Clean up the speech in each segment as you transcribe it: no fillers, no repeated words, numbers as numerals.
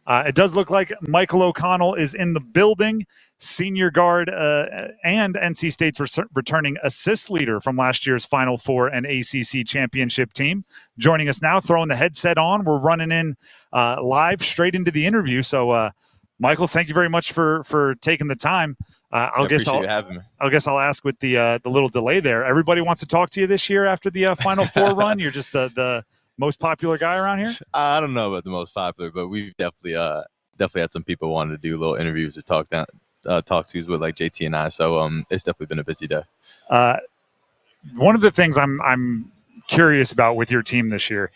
It does look like Michael O'Connell is in the building, senior guard and NC State's returning assist leader from last year's Final Four and ACC championship team. Joining us now, throwing the headset on. We're running in live straight into the interview. So, Michael, thank you very much for taking the time. I guess I'll ask with the little delay there. Everybody wants to talk to you this year after the Final Four run. You're just the most popular guy around here. I don't know about the most popular, but we've definitely had some people wanting to do little interviews to talk to with like JT and I. So it's definitely been a busy day. One of the things I'm curious about with your team this year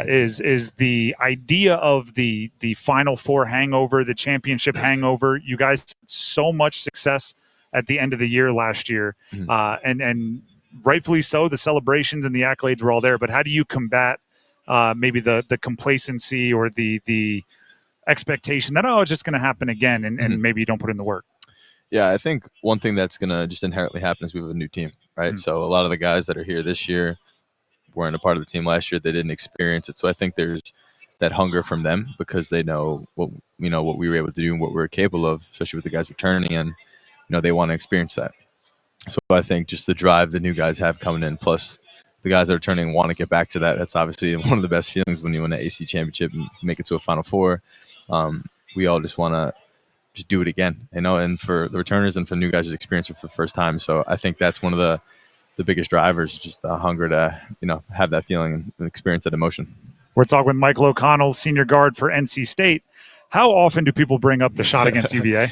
is the idea of the Final Four hangover, the championship hangover. You guys had so much success at the end of the year last year, and rightfully so. The celebrations and the accolades were all there. But how do you combat maybe the complacency or the expectation that it's just going to happen again, and maybe you don't put in the work? Yeah, I think one thing that's going to just inherently happen is we have a new team, right? So a lot of the guys that are here this year weren't a part of the team last year. They didn't experience it. So I think there's that hunger from them because they know what we were able to do and what we were capable of, especially with the guys returning, and they want to experience that. So I think just the drive the new guys have coming in, plus the guys that are returning want to get back to that. That's obviously one of the best feelings when you win an AC championship and make it to a Final Four. We all just want to just do it again, and for the returners and for new guys to experience it for the first time. So I think that's one of the biggest drivers, just the hunger to, have that feeling and experience that emotion. We're talking with Michael O'Connell, senior guard for NC State. How often do people bring up the shot against UVA?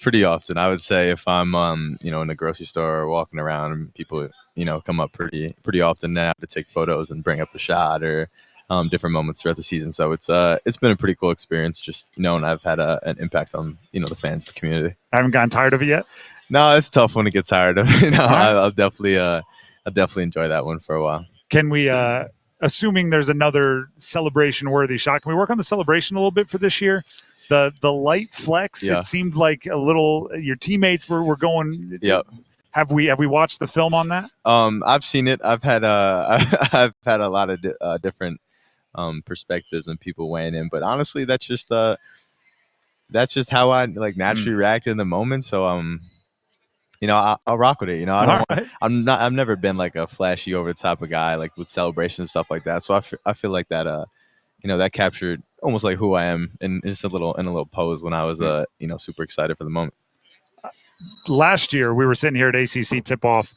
Pretty often. I would say if I'm, in the grocery store or walking around, and people, come up pretty often now to take photos and bring up the shot or different moments throughout the season. So it's been a pretty cool experience, just knowing I've had an impact on, the fans, the community. I haven't gotten tired of it yet? No, it's tough when it gets tired of. I'll definitely enjoy that one for a while. Can we, assuming there's another celebration-worthy shot, can we work on the celebration a little bit for this year? The light flex. Yeah. It seemed like a little. Your teammates were going. Yep. Have we watched the film on that? I've seen it. I've had a lot of different perspectives and people weighing in, but honestly, that's just how I naturally react in the moment. So I'll rock with it. I've never been like a flashy over the top of guy like with celebrations and stuff like that. So I feel like that that captured almost like who I am in just a little pose when I was super excited for the moment. Last year we were sitting here at ACC tip-off,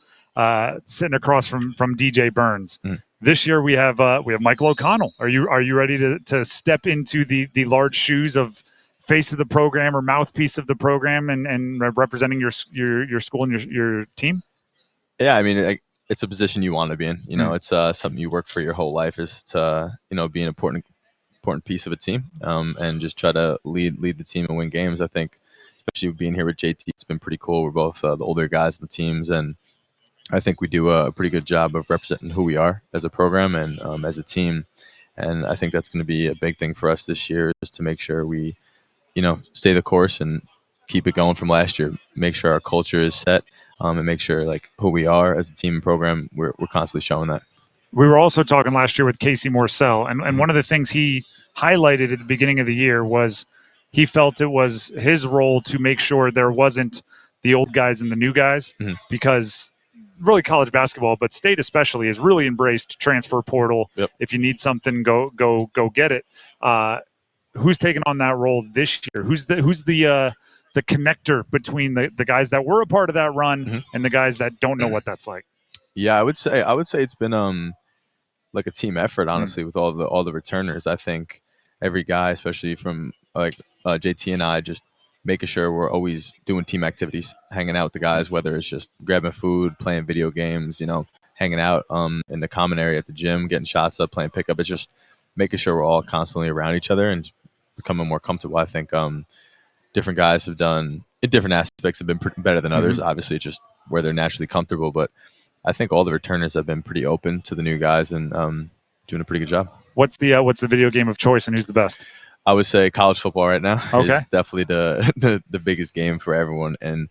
sitting across from DJ Burns. This year we have Michael O'Connell. Are you ready to step into the large shoes of face of the program or mouthpiece of the program and representing your school and your team? Yeah, I mean, it's a position you want to be in. It's something you work for your whole life, is to be an important piece of a team, and just try to lead the team and win games. I think, especially being here with JT, it's been pretty cool. We're both the older guys in the teams, and I think we do a pretty good job of representing who we are as a program and as a team. And I think that's going to be a big thing for us this year, is to make sure we stay the course and keep it going from last year. Make sure our culture is set, and make sure who we are as a team and program, we're constantly showing that. We were also talking last year with Casey Morcell, and one of the things he highlighted at the beginning of the year was he felt it was his role to make sure there wasn't the old guys and the new guys, because really college basketball, but State especially, has really embraced transfer portal. Yep. If you need something, go get it. Who's taking on that role this year? Who's the connector between the guys that were a part of that run and the guys that don't know what that's like? Yeah, I would say it's been like a team effort, honestly, with all the returners. I think every guy, especially from JT and I, just making sure we're always doing team activities, hanging out with the guys, whether it's just grabbing food, playing video games, hanging out in the common area at the gym, getting shots up, playing pickup. It's just making sure we're all constantly around each other and becoming more comfortable. I think different guys have done, in different aspects, have been better than others. Obviously, just where they're naturally comfortable. But I think all the returners have been pretty open to the new guys and doing a pretty good job. What's the video game of choice, and who's the best? I would say college football right now is definitely the biggest game for everyone. And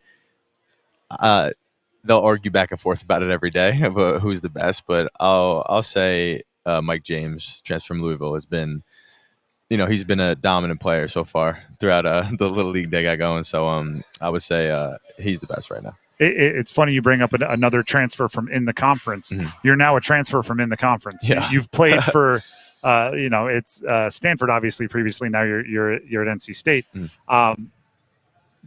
they'll argue back and forth about it every day about who's the best. But I'll say Mike James, transfer from Louisville, has been he's been a dominant player so far throughout the little league they got going. So I would say he's the best right now. It's funny you bring up another transfer from in the conference. Mhm. You're now a transfer from in the conference. Yeah. You've played for, it's Stanford obviously previously. Now you're at NC State. Mhm.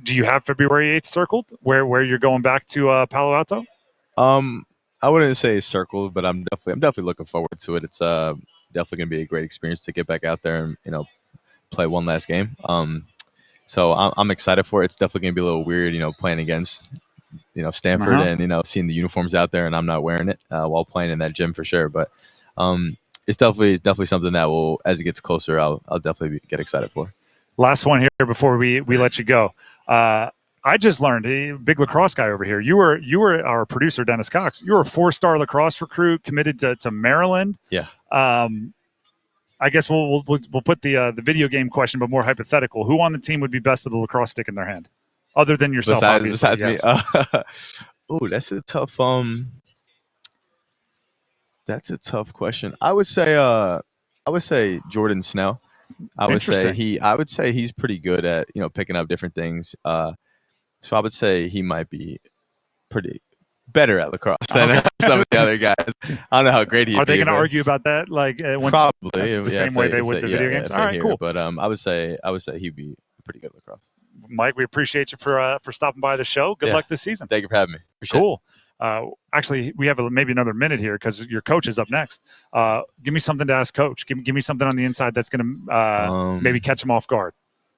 Do you have February 8th circled where you're going back to Palo Alto? I wouldn't say circled, but I'm definitely looking forward to it. It's definitely gonna be a great experience to get back out there and play one last game. So I'm excited for it. It's definitely gonna be a little weird, playing against Stanford and seeing the uniforms out there and I'm not wearing it while playing in that gym for sure. But it's definitely something that will, as it gets closer, I'll definitely get excited for. Last one here before we let you go. I just learned, a big lacrosse guy over here. You were our producer, Dennis Cox. You were a 4-star lacrosse recruit committed to Maryland. Yeah. I guess we'll put the video game question, but more hypothetical. Who on the team would be best with a lacrosse stick in their hand, other than yourself? Besides yes. me. Oh, that's a tough. That's a tough question. I would say Jordan Snell. I would say he's pretty good at picking up different things. So I would say he might be pretty better at lacrosse than some of the other guys. I don't know how great he'd be. Are they going to argue about that? Like probably the same way they would the video games. All right, cool. But I would say he'd be pretty good at lacrosse. Mike, we appreciate you for stopping by the show. Good luck this season. Thank you for having me. Appreciate cool. Actually, we have maybe another minute here because your coach is up next. Give me something to ask Coach. Give me something on the inside that's going to maybe catch him off guard.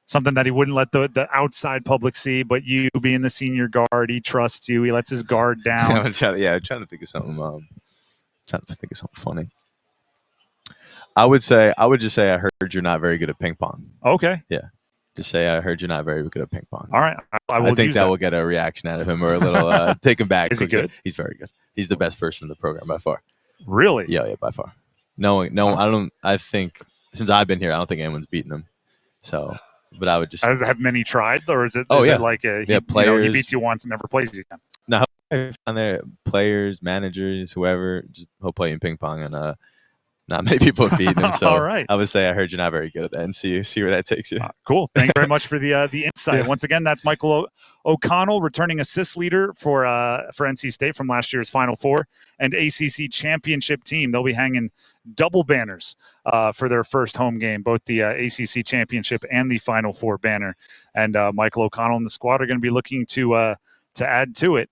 Something that he wouldn't let the outside public see, but you being the senior guard, he trusts you. He lets his guard down. I'm trying to think of something. Trying to think of something funny. I would just say I heard you're not very good at ping pong. Okay. Yeah. Just say I heard you're not very good at ping pong. All right. I think that will get a reaction out of him or a little take him back. Is he good? He's very good. He's the best person in the program by far. Really? Yeah, by far. No, I think since I've been here, I don't think anyone's beaten him. So, but I would just have many tried, or is it? Oh, is yeah. It like players. He beats you once and never plays you again. No, on there, players, managers, whoever, he'll play in ping pong, and not many people have beaten him. So all right. I would say I heard you're not very good at that, and see where that takes you. Cool. Thank you very much for the insight. Yeah. Once again, that's Michael O'Connell, returning assist leader for NC State from last year's Final Four and ACC championship team. They'll be hanging double banners for their first home game, both the ACC championship and the Final Four banner. And Michael O'Connell and the squad are going to be looking to add to it.